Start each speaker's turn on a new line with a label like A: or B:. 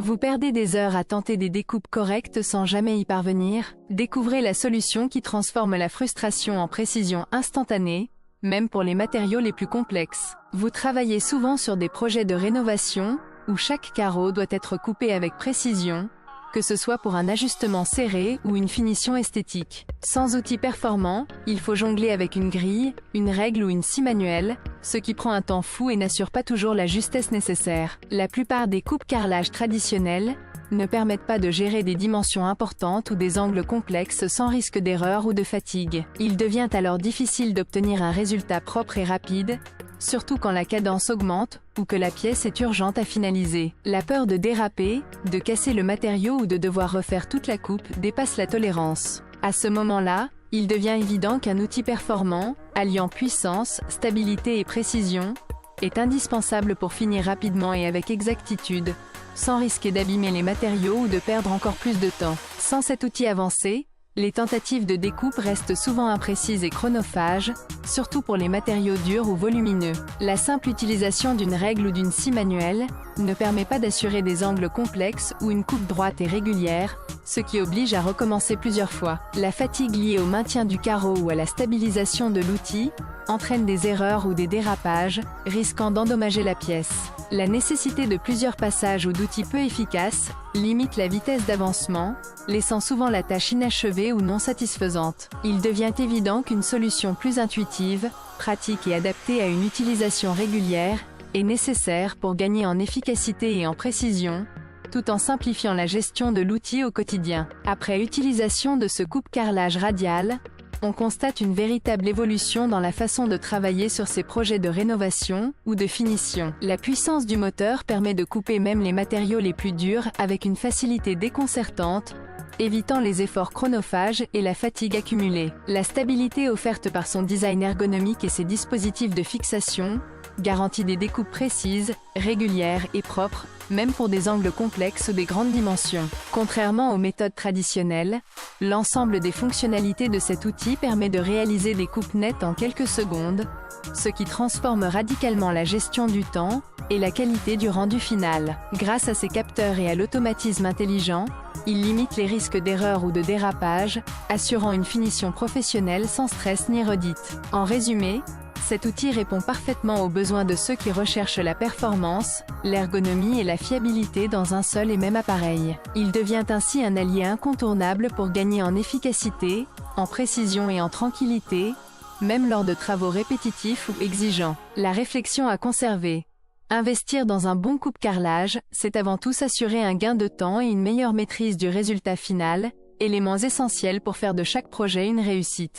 A: Vous perdez des heures à tenter des découpes correctes sans jamais y parvenir? Découvrez la solution qui transforme la frustration en précision instantanée, même pour les matériaux les plus complexes. Vous travaillez souvent sur des projets de rénovation, où chaque carreau doit être coupé avec précision, que ce soit pour un ajustement serré ou une finition esthétique. Sans outils performants, il faut jongler avec une grille, une règle ou une scie manuelle, ce qui prend un temps fou et n'assure pas toujours la justesse nécessaire. La plupart des coupes carrelage traditionnelles ne permettent pas de gérer des dimensions importantes ou des angles complexes sans risque d'erreur ou de fatigue. Il devient alors difficile d'obtenir un résultat propre et rapide, surtout quand la cadence augmente ou que la pièce est urgente à finaliser. La peur de déraper, de casser le matériau ou de devoir refaire toute la coupe dépasse la tolérance. À ce moment-là, il devient évident qu'un outil performant, alliant puissance, stabilité et précision, est indispensable pour finir rapidement et avec exactitude, sans risquer d'abîmer les matériaux ou de perdre encore plus de temps. Sans cet outil avancé, les tentatives de découpe restent souvent imprécises et chronophages, surtout pour les matériaux durs ou volumineux. La simple utilisation d'une règle ou d'une scie manuelle ne permet pas d'assurer des angles complexes ou une coupe droite et régulière, ce qui oblige à recommencer plusieurs fois. La fatigue liée au maintien du carreau ou à la stabilisation de l'outil entraîne des erreurs ou des dérapages, risquant d'endommager la pièce. La nécessité de plusieurs passages ou d'outils peu efficaces limite la vitesse d'avancement, laissant souvent la tâche inachevée ou non satisfaisante. Il devient évident qu'une solution plus intuitive, pratique et adaptée à une utilisation régulière est nécessaire pour gagner en efficacité et en précision, tout en simplifiant la gestion de l'outil au quotidien. Après utilisation de ce coupe-carrelage radial, on constate une véritable évolution dans la façon de travailler sur ces projets de rénovation ou de finition. La puissance du moteur permet de couper même les matériaux les plus durs avec une facilité déconcertante, évitant les efforts chronophages et la fatigue accumulée. La stabilité offerte par son design ergonomique et ses dispositifs de fixation garantit des découpes précises, régulières et propres, même pour des angles complexes ou des grandes dimensions. Contrairement aux méthodes traditionnelles, l'ensemble des fonctionnalités de cet outil permet de réaliser des coupes nettes en quelques secondes, ce qui transforme radicalement la gestion du temps et la qualité du rendu final. Grâce à ses capteurs et à l'automatisme intelligent, il limite les risques d'erreur ou de dérapage, assurant une finition professionnelle sans stress ni redite. En résumé, cet outil répond parfaitement aux besoins de ceux qui recherchent la performance, l'ergonomie et la fiabilité dans un seul et même appareil. Il devient ainsi un allié incontournable pour gagner en efficacité, en précision et en tranquillité, même lors de travaux répétitifs ou exigeants. La réflexion à conserver. Investir dans un bon coupe-carrelage, c'est avant tout s'assurer un gain de temps et une meilleure maîtrise du résultat final, éléments essentiels pour faire de chaque projet une réussite.